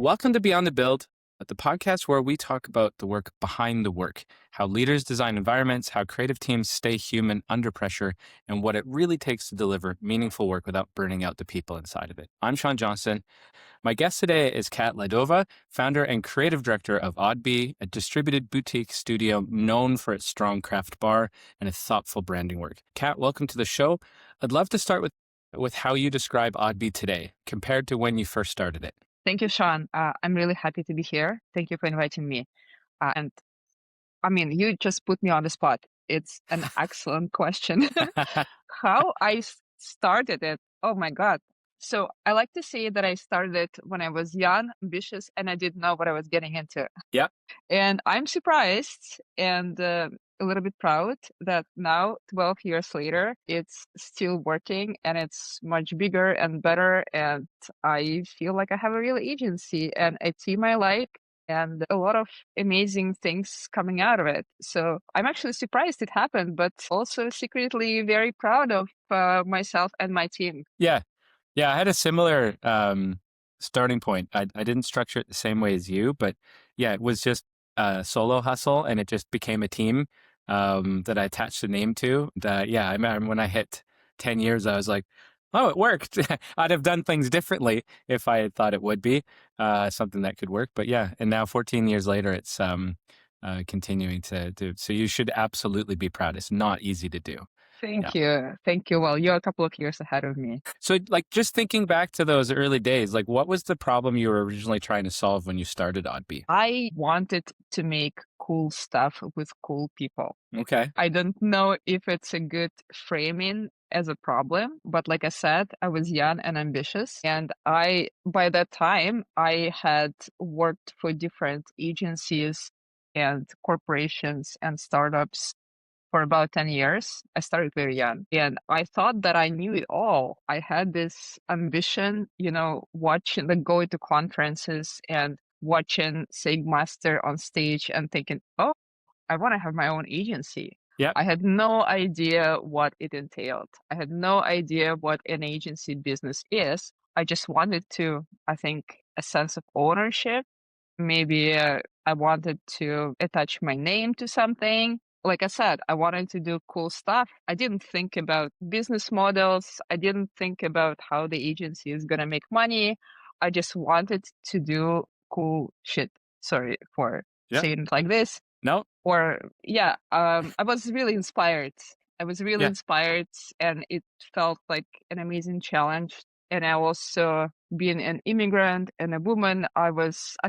Welcome to Beyond the Build, the podcast where we talk about the work behind the work, how leaders design environments, how creative teams stay human under pressure, and what it really takes to deliver meaningful work without burning out the people inside of it. I'm Shawn Johnston. My guest today is Katerina Lyadova, founder and creative director of Oddbee, a distributed boutique studio known for its strong craft bar and its thoughtful branding work. Kat, welcome to the show. I'd love to start with how you describe Oddbee today compared to when you first started it. Thank you, Shawn. I'm really happy to be here. Thank you for inviting me. And I mean, you just put me on the spot. It's an excellent question. How I started it? Oh my God. So I like to say that I started it when I was young, ambitious, and I didn't know what I was getting into. Yeah. And I'm surprised and a little bit proud that now, 12 years later, it's still working and it's much bigger and better. And I feel like I have a real agency and a team I like and a lot of amazing things coming out of it. So I'm actually surprised it happened, but also secretly very proud of myself and my team. Yeah. Yeah. I had a similar starting point. I didn't structure it the same way as you, but yeah, it was just a solo hustle and it just became a team that I attached a name to. Yeah, I remember when I hit 10 years, I was like, oh, it worked. I'd have done things differently if I had thought it would be something that could work. But yeah, and now 14 years later, it's continuing to do. So you should absolutely be proud. It's not easy to do. Thank you. Thank you. Well, you're a couple of years ahead of me. So like just thinking back to those early days, like what was the problem you were originally trying to solve when you started Oddbee? I wanted to make cool stuff with cool people. Okay. I don't know if it's a good framing as a problem, but like I said, I was young and ambitious. And by that time, I had worked for different agencies and corporations and startups for about 10 years. I started very young and I thought that I knew it all. I had this ambition, going to conferences and watching Sigmaster on stage and thinking, oh, I want to have my own agency. Yeah. I had no idea what it entailed. I had no idea what an agency business is. I just wanted I think, a sense of ownership. Maybe I wanted to attach my name to something. Like I said, I wanted to do cool stuff. I didn't think about business models. I didn't think about how the agency is going to make money. I just wanted to do cool shit. Sorry for saying it like this. No. I was really inspired. Inspired and it felt like an amazing challenge. And I also, being an immigrant and a woman, I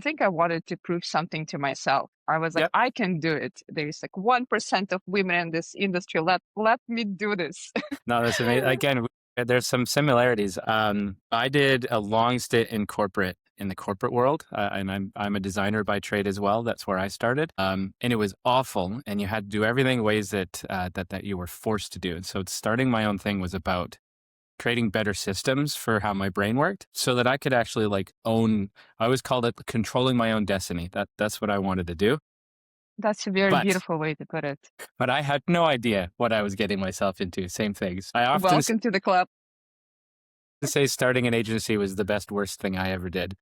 think I wanted to prove something to myself. I was like, I can do it. There's like 1% of women in this industry. Let me do this. No, that's amazing. Again, there's some similarities. I did a long stint in the corporate world, and I'm a designer by trade as well. That's where I started, and it was awful. And you had to do everything ways that you were forced to do. And so starting my own thing was about creating better systems for how my brain worked, so that I could actually I always called it controlling my own destiny. That's what I wanted to do. That's a very beautiful way to put it. But I had no idea what I was getting myself into. Same things. Welcome to the club. To say starting an agency was the worst thing I ever did.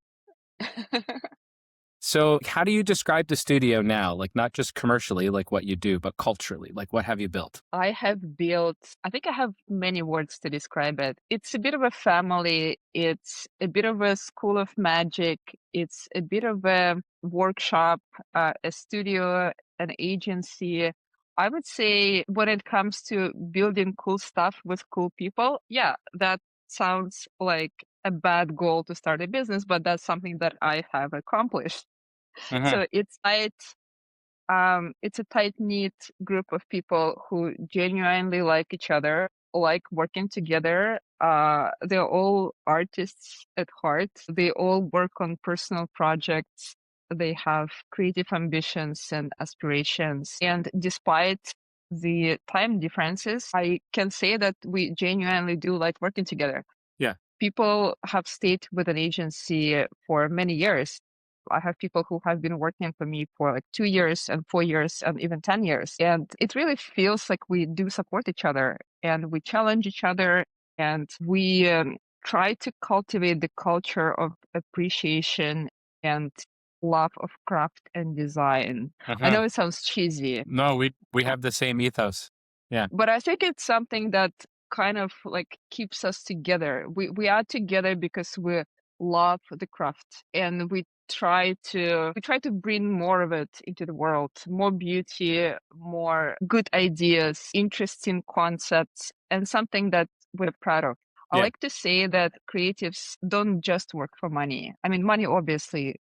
So how do you describe the studio now? Like not just commercially, like what you do, but culturally, like what have you built? I think I have many words to describe it. It's a bit of a family. It's a bit of a school of magic. It's a bit of a workshop, a studio, an agency. I would say when it comes to building cool stuff with cool people, yeah, that sounds like a bad goal to start a business, but that's something that I have accomplished. Mm-hmm. So it's a tight-knit group of people who genuinely like each other, like working together. They're all artists at heart. They all work on personal projects. They have creative ambitions and aspirations. And despite the time differences, I can say that we genuinely do like working together. Yeah. People have stayed with an agency for many years. I have people who have been working for me for like 2 years and 4 years and even 10 years. And it really feels like we do support each other and we challenge each other and we try to cultivate the culture of appreciation and love of craft and design. I Uh-huh. know it sounds cheesy, No, we have the same ethos. Yeah. but I think it's something that kind of like keeps us together. We are together because we love the craft, and we try to bring more of it into the world, more beauty, more good ideas, interesting concepts, and something that we're proud of. I Yeah, like to say that creatives don't just work for money. I mean, money obviously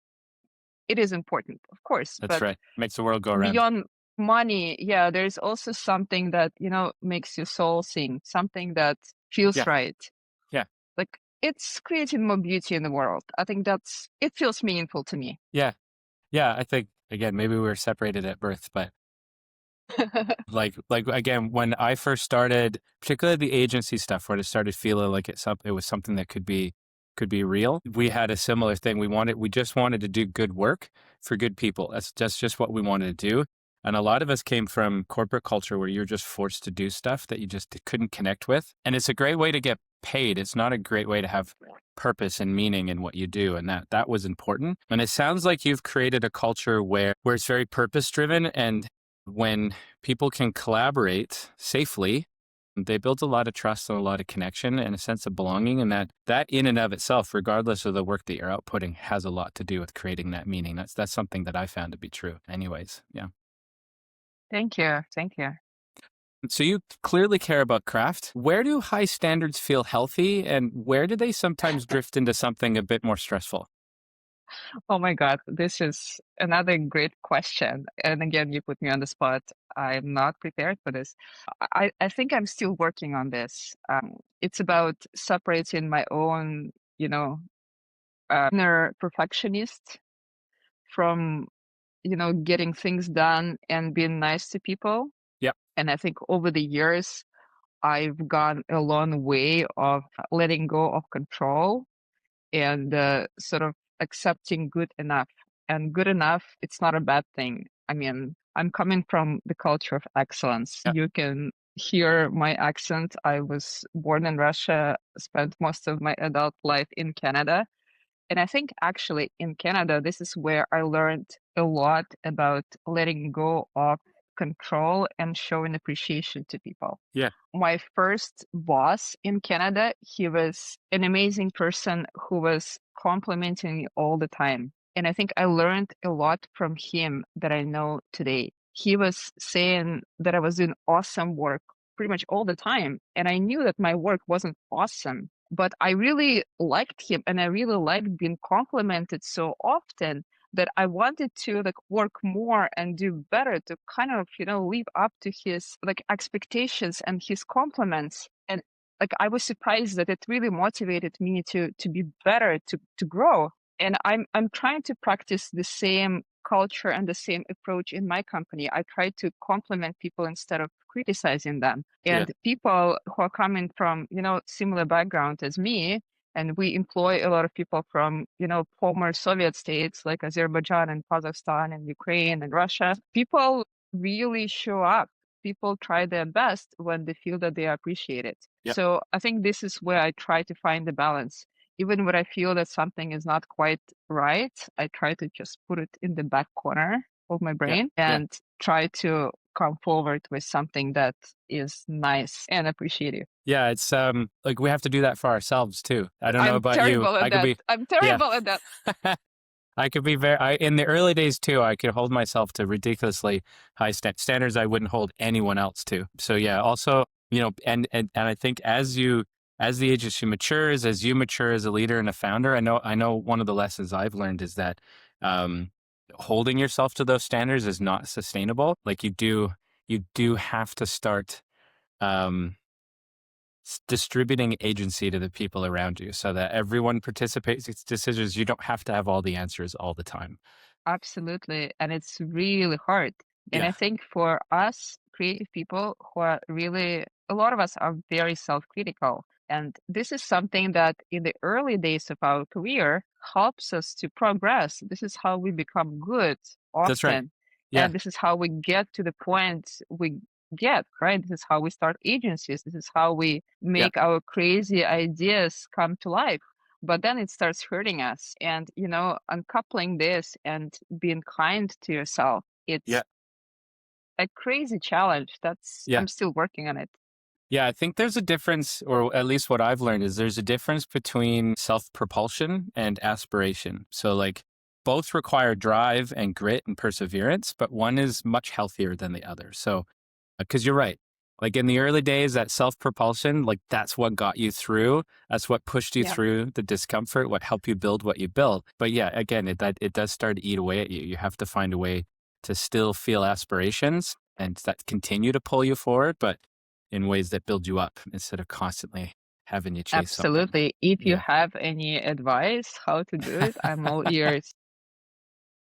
it is important, of course, that's but right. Makes the world go around. beyond money, yeah, there's also something that, makes your soul sing, something that feels Yeah. right. Yeah. Like it's creating more beauty in the world. I think it feels meaningful to me. Yeah. Yeah. I think again, maybe we were separated at birth, but like again, when I first started, particularly the agency stuff, when it started feeling like it was something that could be real. We had a similar thing. We just wanted to do good work for good people. That's just what we wanted to do. And a lot of us came from corporate culture where you're just forced to do stuff that you just couldn't connect with. And it's a great way to get paid. It's not a great way to have purpose and meaning in what you do. And that was important. And it sounds like you've created a culture where it's very purpose driven, and when people can collaborate safely, they build a lot of trust and a lot of connection and a sense of belonging. And that in and of itself, regardless of the work that you're outputting, has a lot to do with creating that meaning. That's something that I found to be true anyways. Yeah. Thank you. Thank you. So you clearly care about craft. Where do high standards feel healthy, and where do they sometimes drift into something a bit more stressful? Oh my God, this is another great question. And again, you put me on the spot. I'm not prepared for this. I think I'm still working on this. It's about separating my own, inner perfectionist from, getting things done and being nice to people. Yep. And I think over the years, I've gone a long way of letting go of control and sort of accepting good enough. And good enough, it's not a bad thing. I mean, I'm coming from the culture of excellence. Yep. You can hear my accent. I was born in Russia, spent most of my adult life in Canada. And I think actually in Canada, this is where I learned a lot about letting go of control and showing appreciation to people. Yeah. My first boss in Canada, he was an amazing person who was complimenting me all the time. And I think I learned a lot from him that I know today. He was saying that I was doing awesome work pretty much all the time. And I knew that my work wasn't awesome, but I really liked him and I really liked being complimented so often that I wanted to like work more and do better to kind of, live up to his like expectations and his compliments. And like I was surprised that it really motivated me to be better, to grow. And I'm trying to practice the same culture and the same approach in my company. I try to compliment people instead of criticizing them. Yeah. And people who are coming from, similar background as me, and we employ a lot of people from, former Soviet states like Azerbaijan and Kazakhstan and Ukraine and Russia. People really show up. People try their best when they feel that they are appreciated. Yep. So I think this is where I try to find the balance. Even when I feel that something is not quite right, I try to just put it in the back corner of my Yeah. brain Yeah. and try to come forward with something that is nice and appreciative. Yeah, it's like we have to do that for ourselves too. I don't know I'm about you. terrible at I could that. be I'm yeah. terrible at that. I could be in the early days too, I could hold myself to ridiculously high standards I wouldn't hold anyone else to. So yeah, also, and I think as the agency matures, as you mature as a leader and a founder, I know one of the lessons I've learned is that holding yourself to those standards is not sustainable. Like you do have to start um distributing agency to the people around you so that everyone participates in decisions. You don't have to have all the answers all the time. Absolutely. And it's really hard. And Yeah, I think for us creative people who are really, a lot of us are very self-critical. And this is something that in the early days of our career helps us to progress. This is how we become good that's right. often. Yeah, And this is how we get to the point we get, right? This is how we start agencies. This is how we yeah, make our crazy ideas come to life. but then it starts hurting us. And, uncoupling this and being kind to yourself, it's Yeah. a crazy challenge. Yeah. I'm still working on it. Yeah, I think there's a difference, or at least what I've learned is there's a difference between self propulsion and aspiration. So, like, both require drive and grit and perseverance, but one is much healthier than the other. So, because you're right. Like in the early days, that self propulsion, like that's what got you through. That's what pushed you Yeah, through the discomfort, what helped you build what you built. But yeah, again, it does start to eat away at you. You have to find a way to still feel aspirations and that continue to pull you forward, but in ways that build you up instead of constantly having you chase something. absolutely. If you Yeah. have any advice how to do it, I'm all ears.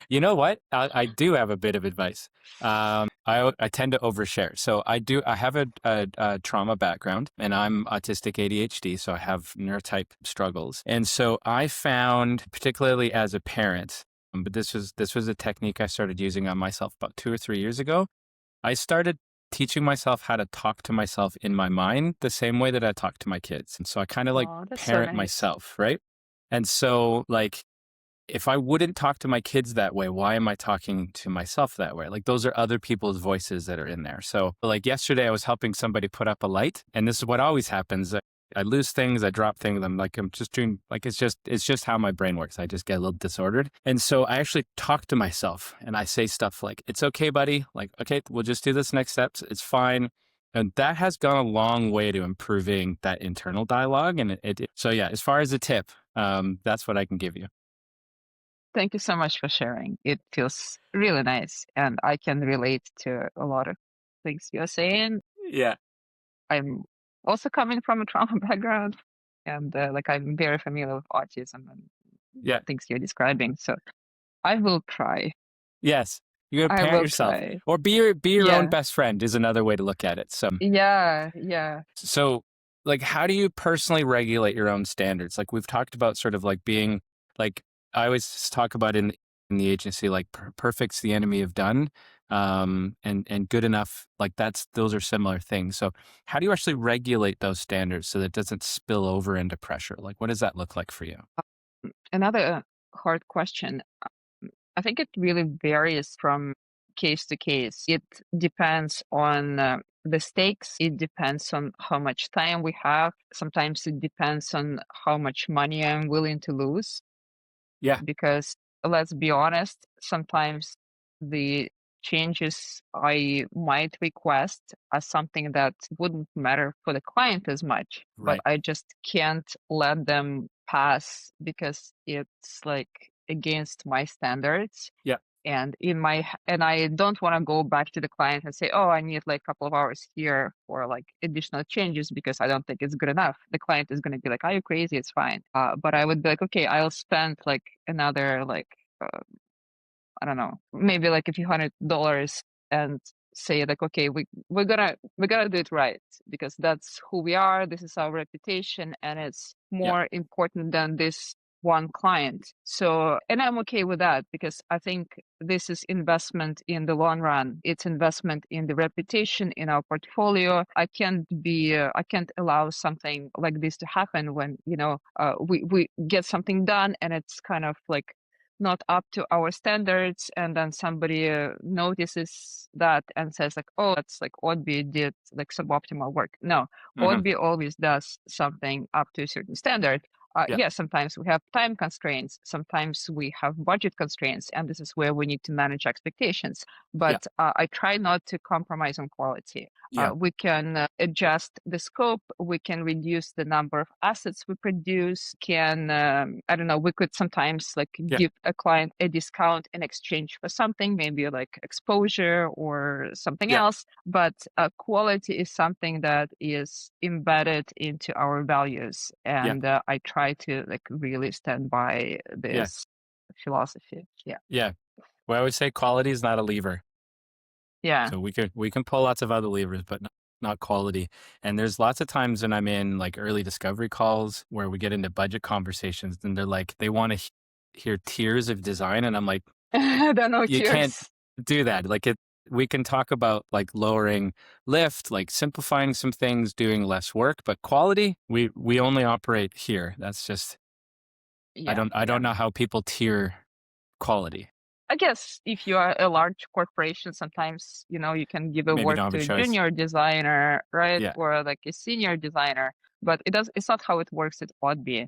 You know what? I do have a bit of advice. I tend to overshare. So I have a trauma background and I'm autistic ADHD. So I have neurotype struggles. And so I found, particularly as a parent, but this was a technique I started using on myself about 2 or 3 years ago. I started teaching myself how to talk to myself in my mind the same way that I talk to my kids. And so I kind of like Oh, that's so parent nice. myself, right? And so like if I wouldn't talk to my kids that way, why am I talking to myself that way? Like those are other people's voices that are in there. So like yesterday I was helping somebody put up a light and this is what always happens. I lose things, I drop things. I'm just doing like, it's just how my brain works. I just get a little disordered. And so I actually talk to myself and I say stuff like, it's okay, buddy. Like, okay, we'll just do this next steps. It's fine. And that has gone a long way to improving that internal dialogue. And so yeah, as far as a tip, that's what I can give you. Thank you so much for sharing. It feels really nice, and I can relate to a lot of things you're saying. Yeah. I'm also coming from a trauma background, and like I'm very familiar with autism and Yeah. things you're describing. So I will try. Yes. You're gonna I parent will yourself. try. Or be your own Yeah. best friend is another way to look at it. Yeah. Yeah. So like how do you personally regulate your own standards? Like we've talked about sort of like being like I always talk about in the agency like perfect's the enemy of done. And good enough, like those are similar things. So how do you actually regulate those standards so that it doesn't spill over into pressure? Like what does that look like for you? Another hard question. I think it really varies from case to case. It depends on the stakes. It depends on how much time we have. Sometimes it depends on how much money I'm willing to lose. Yeah. Because let's be honest, sometimes the changes I might request are something that wouldn't matter for the client as much, but Right. I just can't let them pass because it's like against my standards. Yeah. And I don't want to go back to the client and say, oh, I need like a couple of hours here for like additional changes because I don't think it's good enough. The client is going to be like, are you crazy? It's fine. But I would be like, okay, I'll spend like another like I don't know, maybe like a few $100 and say like, okay, we're gonna do it right because that's who we are. This is our reputation, and it's Yeah. more important than this one client. So, and I'm okay with that because I think this is investment in the long run. It's investment in the reputation in our portfolio. I can't allow something like this to happen when, we get something done and it's kind of like not up to our standards, and then somebody notices that and says like, oh, that's like Oddbee did like suboptimal work. No, Hmm. Oddbee always does something up to a certain standard. Yeah. Yeah, sometimes we have time constraints, sometimes we have budget constraints, and this is where we need to manage expectations. Yeah. But I try not to compromise on quality. Yeah. We can adjust the scope, we can reduce the number of assets we produce, I don't know, we could sometimes like Yeah. give a client a discount in exchange for something, maybe like exposure or something Yeah. else. But quality is something that is embedded into our values. Yeah. And I try to like really stand by Yeah. this philosophy. Yeah. Yeah. Well, I would say quality is not a lever. Yeah. So we can pull lots of other levers, but not quality. And there's lots of times when I'm in like early discovery calls where we get into budget conversations and they're like, they want to hear tiers of design. And I'm like, I don't know, you can't cheers. do that. We can talk about like lowering lift, like simplifying some things, doing less work, but quality, we only operate here. That's just, Yeah, I yeah. don't know how people tier quality. I guess if you are a large corporation, sometimes, you can give a Maybe work don't have a to a choice. junior designer, right? Yeah. Or like a senior designer. But it's not how it works at Oddbee.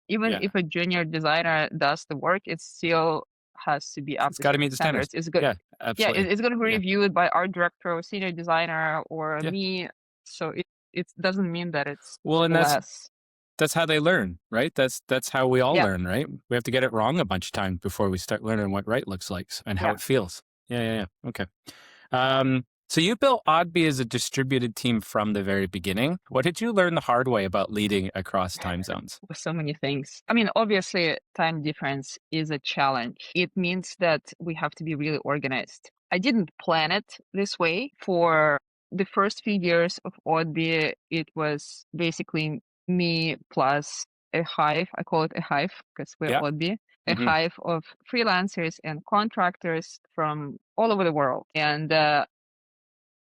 Even Yeah. if a junior designer does the work, it still has to be up It's to got to certain meet the standards. standards. It's good. Yeah, Yeah, absolutely. it's going to be Yeah. reviewed by art director or senior designer or Yeah. me. So it doesn't mean that it's Well, and less. that's how they learn, right? That's how we all Yeah, learn, right? We have to get it wrong a bunch of times before we start learning what right looks like and how yeah. it feels. Yeah, yeah, yeah. Okay. So you built Oddbee as a distributed team from the very beginning. What did you learn the hard way about leading across time zones? With so many things. I mean, obviously, time difference is a challenge. It means that we have to be really organized. I didn't plan it this way. For the first few years of Oddbee, it was basically me plus a hive. I call it a hive because we're Yeah. Oddbee. A Hmm. hive of freelancers and contractors from all over the world. And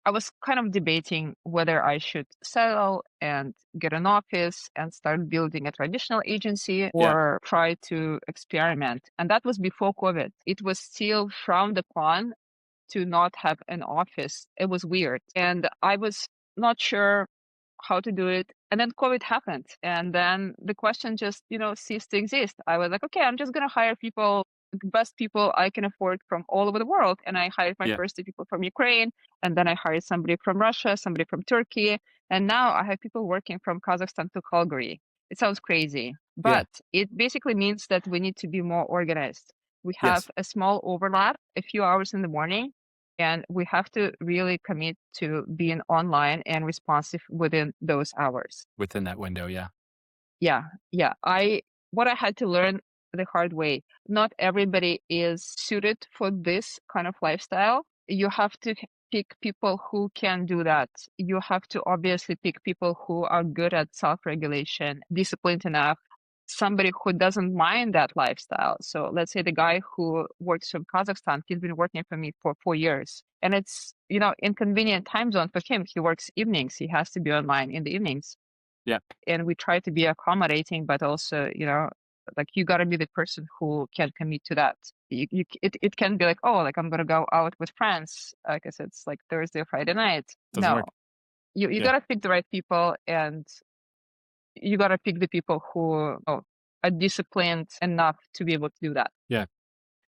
I was kind of debating whether I should settle and get an office and start building a traditional agency Yeah. or try to experiment. And that was before COVID. It was still frowned upon to not have an office. It was weird. And I was not sure how to do it. And then COVID happened. And then the question just, ceased to exist. I was like, okay, I'm just going to hire people, the best people I can afford from all over the world. And I hired my Yeah. first two people from Ukraine. And then I hired somebody from Russia, somebody from Turkey. And now I have people working from Kazakhstan to Calgary. It sounds crazy, Yeah. but it basically means that we need to be more organized. We have Yes. a small overlap, a few hours in the morning, and we have to really commit to being online and responsive within those hours. Within that window. Yeah. Yeah, yeah. What I had to learn the hard way, not everybody is suited for this kind of lifestyle. You have to pick people who can do that. You have to obviously pick people who are good at self-regulation, disciplined enough, somebody who doesn't mind that lifestyle. So let's say the guy who works from Kazakhstan, he's been working for me for 4 years. And it's, inconvenient time zone for him. He works evenings. He has to be online in the evenings. Yeah. And we try to be accommodating, but also, like you got to be the person who can commit to that. It can be like, oh, like I'm going to go out with friends. Like I said, it's like Thursday or Friday night. Doesn't No, work. you Yeah. got to pick the right people, and you got to pick the people who are disciplined enough to be able to do that. Yeah.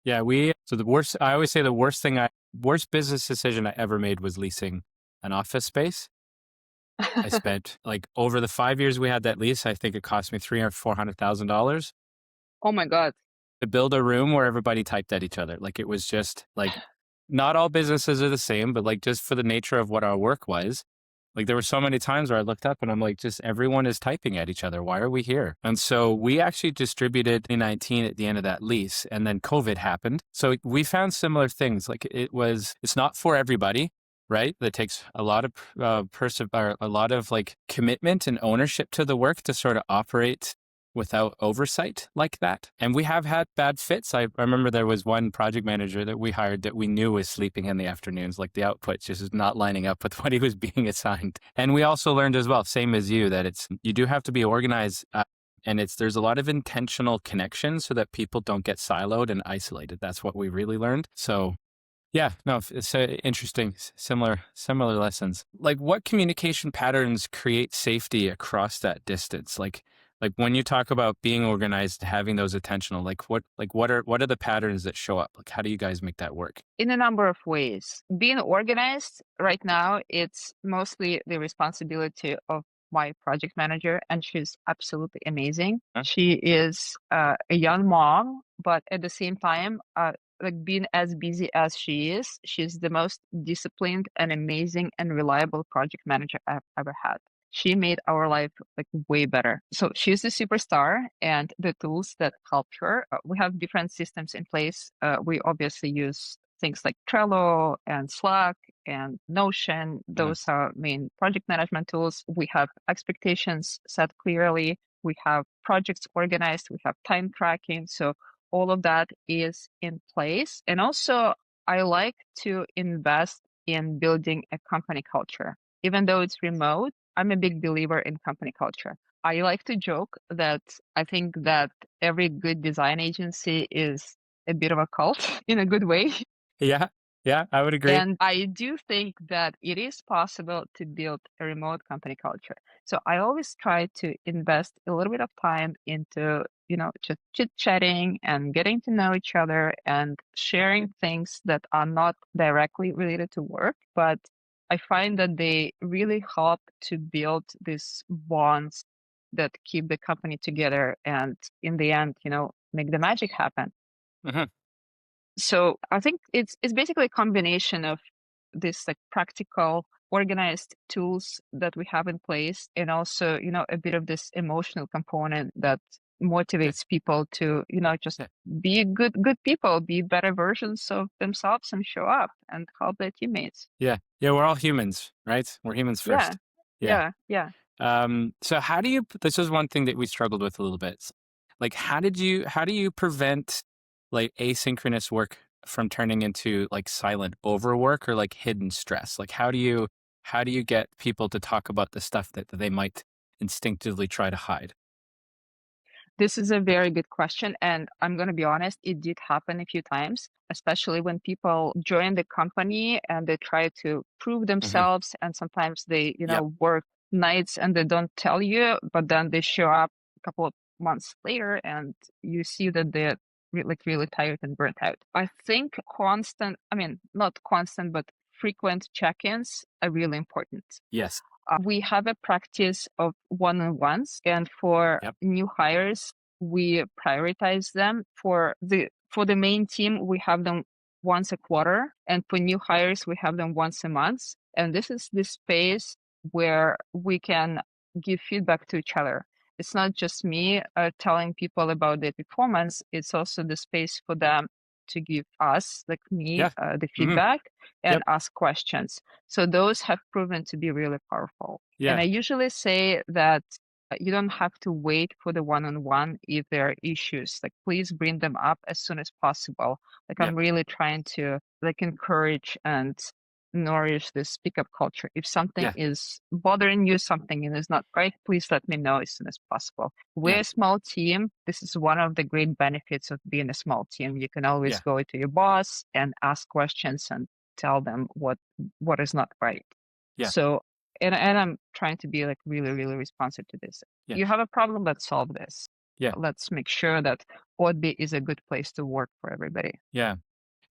Yeah. So I always say worst business decision I ever made was leasing an office space. I spent like over the 5 years we had that lease, I think it cost me $300,000 or $400,000 Oh my God. to build a room where everybody typed at each other. Like it was just like, not all businesses are the same, but like just for the nature of what our work was, like there were so many times where I looked up and I'm like, just everyone is typing at each other. Why are we here? And so we actually distributed in 19 at the end of that lease, and then COVID happened. So we found similar things. Like it's not for everybody, right? That takes a lot of a lot of like commitment and ownership to the work to sort of operate without oversight like that. And we have had bad fits. I remember there was one project manager that we hired that we knew was sleeping in the afternoons, like the output just is not lining up with what he was being assigned. And we also learned as well, same as you, that you do have to be organized. And there's a lot of intentional connections so that people don't get siloed and isolated. That's what we really learned. So yeah, no, it's interesting, similar lessons. Like what communication patterns create safety across that distance? Like when you talk about being organized, having those attentional, what are the patterns that show up? Like how do you guys make that work? In a number of ways. Being organized right now, it's mostly the responsibility of my project manager, and she's absolutely amazing. Huh? She is a young mom, but at the same time, like being as busy as she is, she's the most disciplined and amazing and reliable project manager I've ever had. She made our life like way better. So she's the superstar, and the tools that help her, we have different systems in place. We obviously use things like Trello and Slack and Notion. Uh, Those are main project management tools. We have expectations set clearly. We have projects organized. We have time tracking. So all of that is in place. And also, I like to invest in building a company culture. Even though it's remote, I'm a big believer in company culture. I like to joke that I think that every good design agency is a bit of a cult in a good way. Yeah. Yeah, I would agree. And I do think that it is possible to build a remote company culture. So I always try to invest a little bit of time into, just chit chatting and getting to know each other and sharing things that are not directly related to work. But I find that they really help to build these bonds that keep the company together and in the end, make the magic happen. Mhm. So I think it's basically a combination of this like practical, organized tools that we have in place, and also a bit of this emotional component that Yeah. motivates people to just Yeah. be good people, be better versions of themselves, and show up and help their teammates. Yeah. Yeah, we're all humans, right? We're humans Yeah, first. Yeah. yeah, yeah. So how do you this is one thing that we struggled with a little bit. Like how do you prevent like asynchronous work from turning into like silent overwork or like hidden stress? Like how do you get people to talk about the stuff that they might instinctively try to hide? This is a very good question. And I'm going to be honest, it did happen a few times, especially when people join the company and they try to prove Hmm. themselves. And sometimes they, Yep. work nights and they don't tell you, but then they show up a couple of months later and you see that they're really tired and burnt out. I think not constant, but frequent check ins are really important. Yes. We have a practice of one-on-ones, and for Yep. new hires, we prioritize them. For the main team, we have them once a quarter, and for new hires, we have them once a month. And this is the space where we can give feedback to each other. It's not just me telling people about their performance, it's also the space for them to give us, like me, Yeah. the Hmm. feedback and Yep. ask questions. So those have proven to be really powerful. And Yeah. I usually say that you don't have to wait for the one-on-one if there are issues. Like, please bring them up as soon as possible. Like, Yep. I'm really trying to like encourage and nourish this speak up culture. If something Yeah. is bothering you, something is not right, please let me know as soon as possible. Yeah. We're a small team. This is one of the great benefits of being a small team. You can always Yeah. go to your boss and ask questions and tell them what is not right. Yeah. So, and I'm trying to be like really responsive to this. Yeah. You have a problem, let's solve this. Yeah. Let's make sure that Oddbee is a good place to work for everybody. Yeah.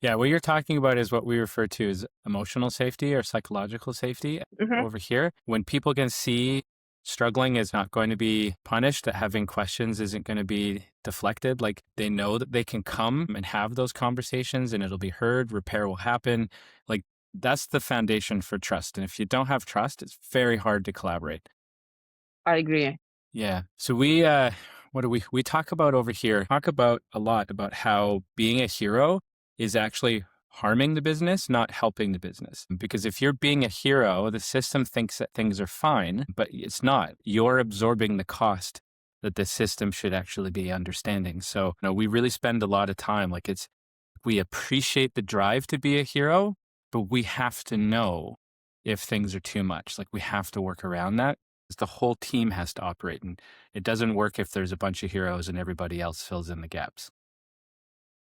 Yeah, what you're talking about is what we refer to as emotional safety or psychological safety Hmm. over here. When people can see struggling is not going to be punished, that having questions isn't going to be deflected, like they know that they can come and have those conversations and it'll be heard, repair will happen. Like that's the foundation for trust. And if you don't have trust, it's very hard to collaborate. I agree. Yeah. So what do we talk about over here? Talk about a lot about how being a hero is actually harming the business, not helping the business. Because if you're being a hero, the system thinks that things are fine, but it's not. You're absorbing the cost that the system should actually be understanding. So, we really spend a lot of time we appreciate the drive to be a hero, but we have to know if things are too much. Like we have to work around that. 'Cause the whole team has to operate, and it doesn't work if there's a bunch of heroes and everybody else fills in the gaps.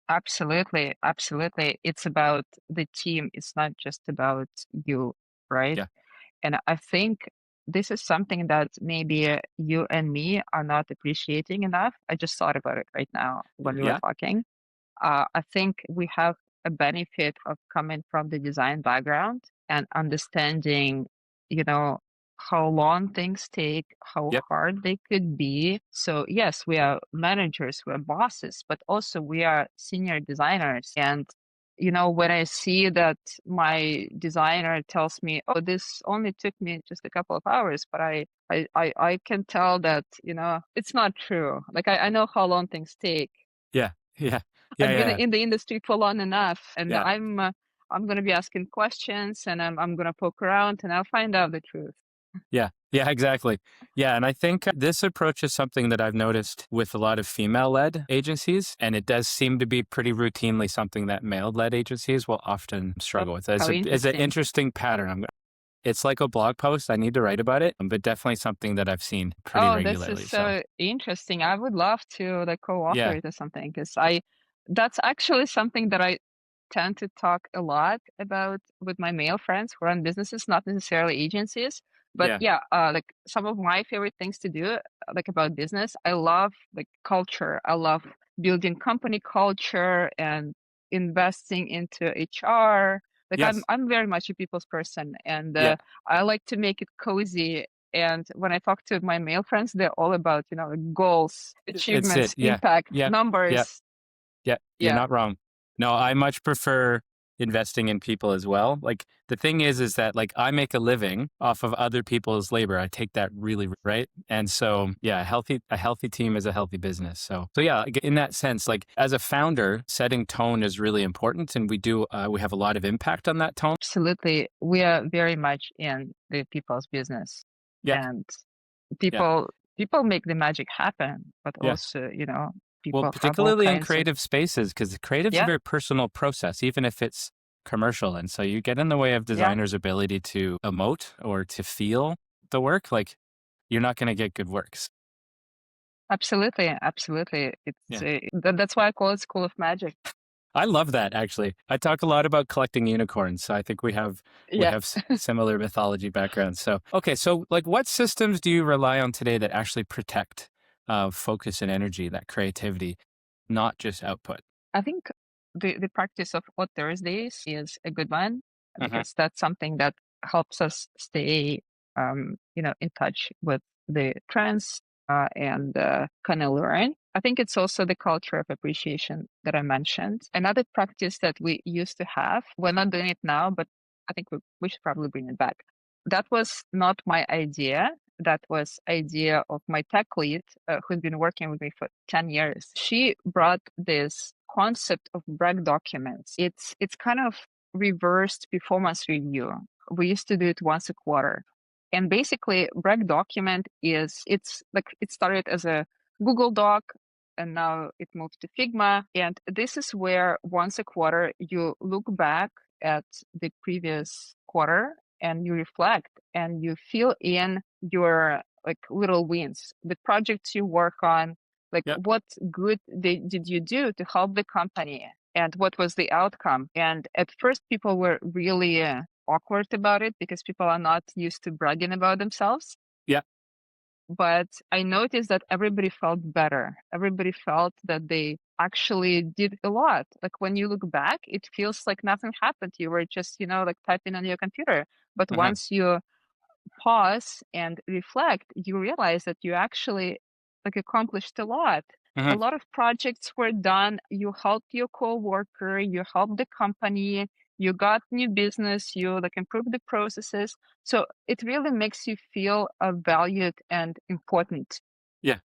Absolutely. Absolutely. It's about the team. It's not just about you, right? Yeah. And I think this is something that maybe you and me are not appreciating enough. I just thought about it right now when we were Yeah. talking. I think we have a benefit of coming from the design background and understanding, you know, how long things take, how Yep. hard they could be. So, yes, we are managers, we're bosses, but also we are senior designers. And, when I see that my designer tells me, oh, this only took me just a couple of hours, but I can tell that, it's not true. Like, I know how long things take. Yeah. Yeah. Yeah. I've been Yeah. in the industry for long enough, and Yeah. I'm gonna be asking questions, and I'm gonna poke around, and I'll find out the truth. Yeah. Yeah, exactly. Yeah. And I think this approach is something that I've noticed with a lot of female led agencies. And it does seem to be pretty routinely something that male led agencies will often Oh, struggle with. how It's an interesting. interesting pattern. It's like a blog post. I need to write about it, but definitely something that I've seen pretty Oh, this is regularly. So so interesting. I would love to like co-author yeah, it or something because that's actually something that I tend to talk a lot about with my male friends who run businesses, not necessarily agencies. But yeah, yeah, like some of my favorite things to do, like about business, I love like culture. I love building company culture and investing into HR. Like yes, I'm very much a people's person, and yeah. I like to make it cozy. And when I talk to my male friends, they're all about, like goals, It's it. achievements, Yeah, impact, yeah, yeah. numbers. Yeah, you're Yeah, not wrong. No, I much prefer investing in people as well. Like the thing is that like I make a living off of other people's labor. I take that really right. And so yeah, a healthy team is a healthy business. So yeah, like, in that sense, like as a founder, setting tone is really important, and we have a lot of impact on that tone. absolutely. We are very much in the people's business, Yeah, and yeah, people make the magic happen, but yeah. also, Well, people have all particularly in kinds of, creative spaces, because creative is a yeah, very personal process, even if it's commercial. And so you get in the way of yeah, designers' ability to emote or to feel the work. Like you're not going to get good works. absolutely, absolutely. It's Yeah. that's why I call it School of Magic. I love that actually. I talk a lot about collecting unicorns, so I think we Yeah. have similar mythology backgrounds. So okay, so like what systems do you rely on today that actually protect focus and energy, that creativity, not just output? I think the practice of odd Thursdays is a good one Hmm. because that's something that helps us stay, in touch with the trends and kind of learn. I think it's also the culture of appreciation that I mentioned. Another practice that we used to have, we're not doing it now, but I think we should probably bring it back. That was not my idea. That was idea of my tech lead who's been working with me for 10 years. She brought this concept of brag documents. It's kind of reversed performance review. We used to do it once a quarter. And basically brag document it's like it started as a Google Doc and now it moved to Figma. And this is where once a quarter you look back at the previous quarter and you reflect and you fill in your like little wins, the projects you work on, like Yep. what good did you do to help the company and what was the outcome. And at first people were really awkward about it because people are not used to bragging about themselves. Yeah. But I noticed that everybody felt better. Everybody felt that they actually did a lot. Like when you look back, it feels like nothing happened. You were just, like typing on your computer. But Uh-huh. once you pause and reflect, you realize that you actually like accomplished a lot. A Uh-huh. lot of projects were done. You helped your coworker, you helped the company, you got new business, you like improved the processes. So it really makes you feel valued and important. Yeah.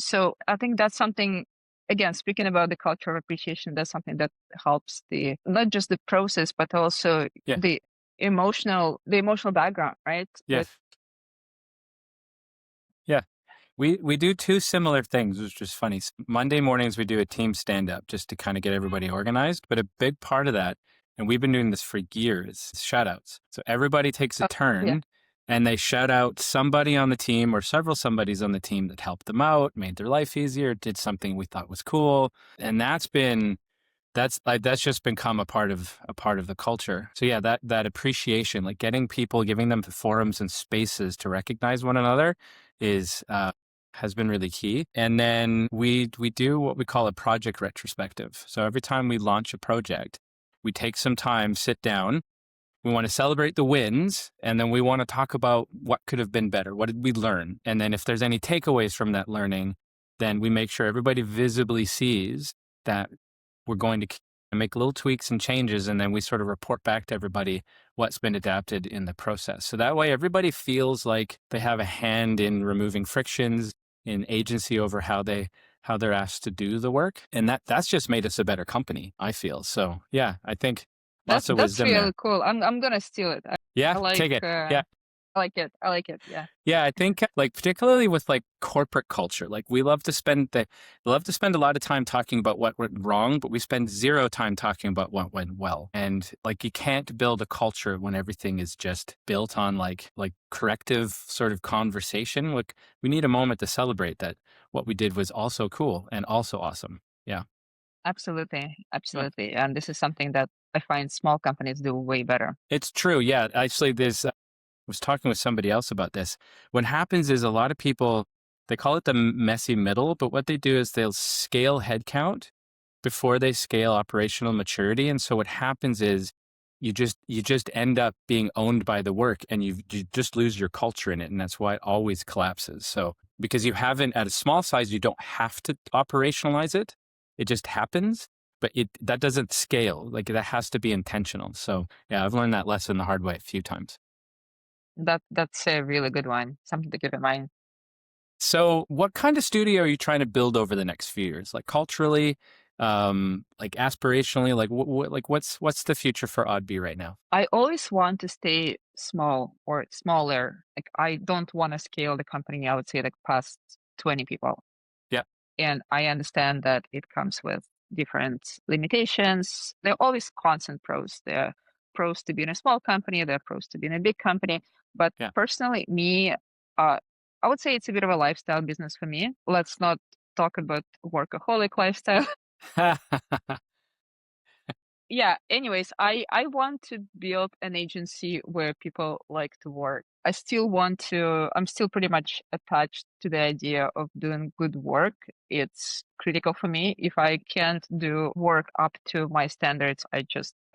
So I think that's something, again, speaking about the culture of appreciation, that's something that helps the not just the process, but also Yeah. the emotional background, right? Yeah. Yeah. We do two similar things, which is funny. Monday mornings we do a team stand up just to kind of get everybody organized. But a big part of that, and we've been doing this for years, is shout outs. So everybody takes a Yeah. turn and they shout out somebody on the team or several somebodies on the team that helped them out, made their life easier, did something we thought was cool. And that's just become a part of the culture. So yeah, that appreciation, like getting people, giving them forums and spaces to recognize one another is has been really key. And then we do what we call a project retrospective. So every time we launch a project, we take some time, sit down. We want to celebrate the wins, and then we want to talk about what could have been better. What did we learn? And then if there's any takeaways from that learning, then we make sure everybody visibly sees that we're going to make little tweaks and changes, and then we sort of report back to everybody what's been adapted in the process. So that way everybody feels like they have a hand in removing frictions, in agency over how they're asked to do the work. And that's just made us a better company, I feel. So yeah, I think That's lots of that's wisdom really there. cool. I'm gonna steal it. I Yeah, like take it. Yeah. I like it. I like it. Yeah, Yeah, I think like particularly with like corporate culture, like we love to spend a lot of time talking about what went wrong, but we spend zero time talking about what went well. And like you can't build a culture when everything is just built on like corrective sort of conversation. Like we need a moment to celebrate that what we did was also cool and also awesome. Yeah. absolutely. Yeah. Absolutely. And this is something that I find small companies do way better. It's true. Yeah. Actually, there's was talking with somebody else about this. What happens is a lot of people, they call it the messy middle, but what they do is they'll scale headcount before they scale operational maturity. And so what happens is you just end up being owned by the work and you just lose your culture in it. And that's why it always collapses. So because you haven't at a small size, you don't have to operationalize it. It just happens. But that doesn't scale. Like that has to be intentional. So yeah, I've learned that lesson the hard way a few times. That's a really good one. Something to keep in mind. So, what kind of studio are you trying to build over the next few years? Like culturally, like aspirationally, like what's the future for Oddbee right now? I always want to stay small or smaller. Like I don't want to scale the company, I would say like past 20 people. Yeah, And I understand that it comes with different limitations. There are always cons and pros. There are pros to being a small company, there are pros to being a big company. But yeah. personally, me, I would say it's a bit of a lifestyle business for me. Let's not talk about workaholic lifestyle. Yeah, anyways, I want to build an agency where people like to work. I'm still pretty much attached to the idea of doing good work. It's critical for me. If I can't do work up to my standards, I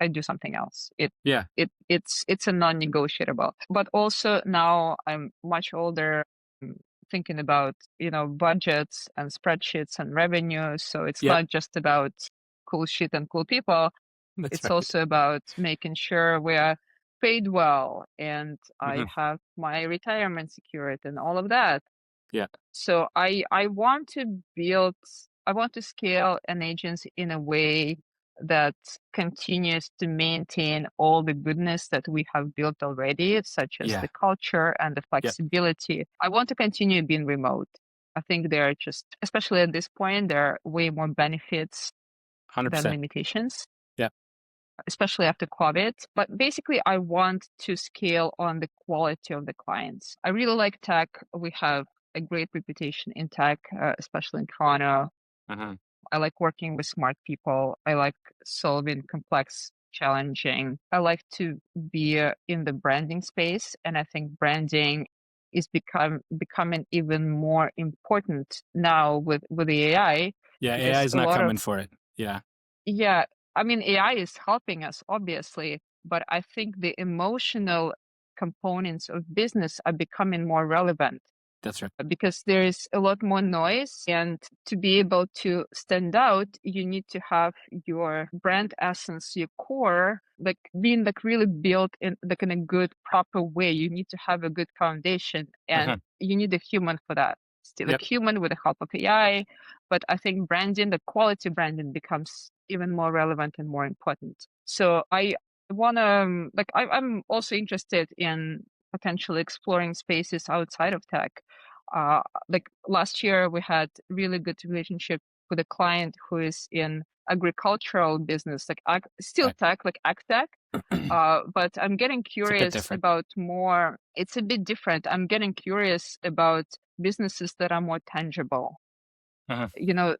do something else. Yeah, It's a non-negotiable. But also now I'm much older, mm, thinking about, budgets and spreadsheets and revenue. So it's yeah, not just about cool shit and cool people. that's It's right. also about making sure we are paid well and I Hmm. have my retirement secured and all of that. Yeah, So I want to scale an agency in a way that continues to maintain all the goodness that we have built already, such as the yeah, culture and the yeah, flexibility. I want to continue being remote. I think there are just, especially at this point, there are way more benefits than 100%. limitations, Yeah, especially after COVID. But basically, I want to scale on the quality of the clients. I really like tech. We have a great reputation in tech, especially in Toronto. uh-huh. I like working with smart people. I like solving complex, challenging. I like to be in the branding space, and I think branding is becoming even more important now with the AI Yeah. AI because is a not lot of coming for it. Yeah, yeah, I mean, AI is helping us, obviously, but I think the emotional components of business are becoming more relevant that's right. because there is a lot more noise. And to be able to stand out, you need to have your brand essence, your core, like being like really built in like in a good, proper way. You need to have a good foundation and Uh-huh. you need a human for that. Still like Yep. human with the help of AI. But I think branding, the quality branding becomes even more relevant and more important. So I want to, I'm also interested in potentially exploring spaces outside of tech. Uh, like last year, we had really good relationship with a client who is in agricultural business, like still Right. tech, like ag tech. But I'm getting It's a bit curious different. about more. It's a bit different. I'm getting curious about businesses that are more tangible, Uh-huh.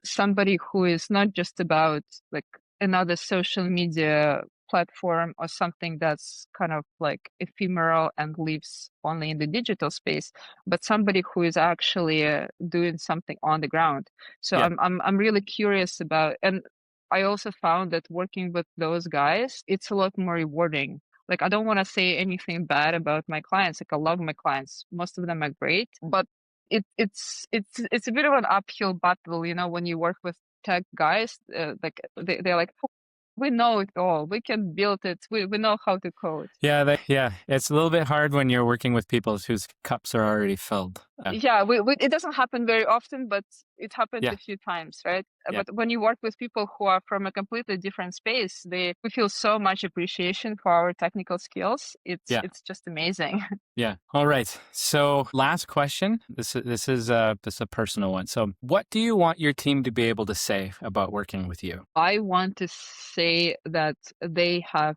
somebody who is not just about like another social media platform or something that's kind of like ephemeral and lives only in the digital space, but somebody who is actually doing something on the ground. So Yeah. I'm really curious about, and I also found that working with those guys, it's a lot more rewarding. Like I don't want to say anything bad about my clients. Like I love my clients. Most of them are great, but it's a bit of an uphill battle, when you work with tech guys. Like they're like, "Oh, we know it all. We can build it. We know how to code." Yeah. It's a little bit hard when you're working with people whose cups are already filled. Yeah, it doesn't happen very often, but it happened Yeah. a few times, right? Yeah. But when you work with people who are from a completely different space, we feel so much appreciation for our technical skills. Yeah. It's just amazing. Yeah. All right. So last question. This is a personal one. So what do you want your team to be able to say about working with you? I want to say that they have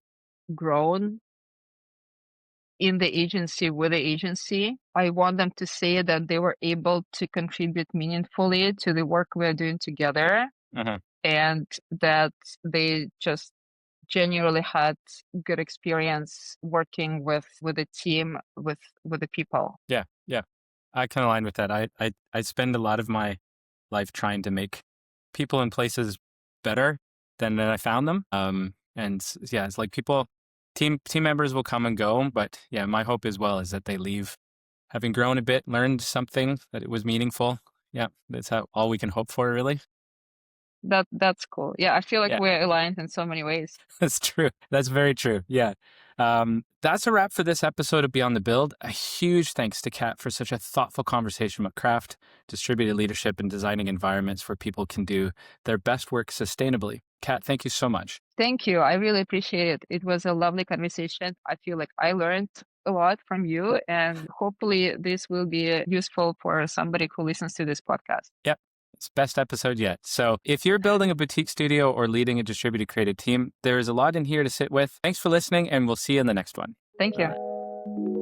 grown in the agency with the agency. I want them to say that they were able to contribute meaningfully to the work we're doing together, Uh-huh. and that they just genuinely had good experience working with the team, with the people. Yeah. Yeah. I can align with that. I spend a lot of my life trying to make people in places better than I found them. Yeah, it's like team members will come and go, but yeah, my hope as well is that they leave having grown a bit, learned something, that it was meaningful. Yeah, that's all we can hope for, really. That's cool. Yeah, I feel like Yeah. we're aligned in so many ways. That's true. That's very true. Yeah. That's a wrap for this episode of Beyond the Build. A huge thanks to Kat for such a thoughtful conversation about craft, distributed leadership, and designing environments where people can do their best work sustainably. Kat, thank you so much. Thank you. I really appreciate it. It was a lovely conversation. I feel like I learned a lot from you, and hopefully this will be useful for somebody who listens to this podcast. Yep. It's best episode yet. So if you're building a boutique studio or leading a distributed creative team, there is a lot in here to sit with. Thanks for listening, and we'll see you in the next one. Thank you.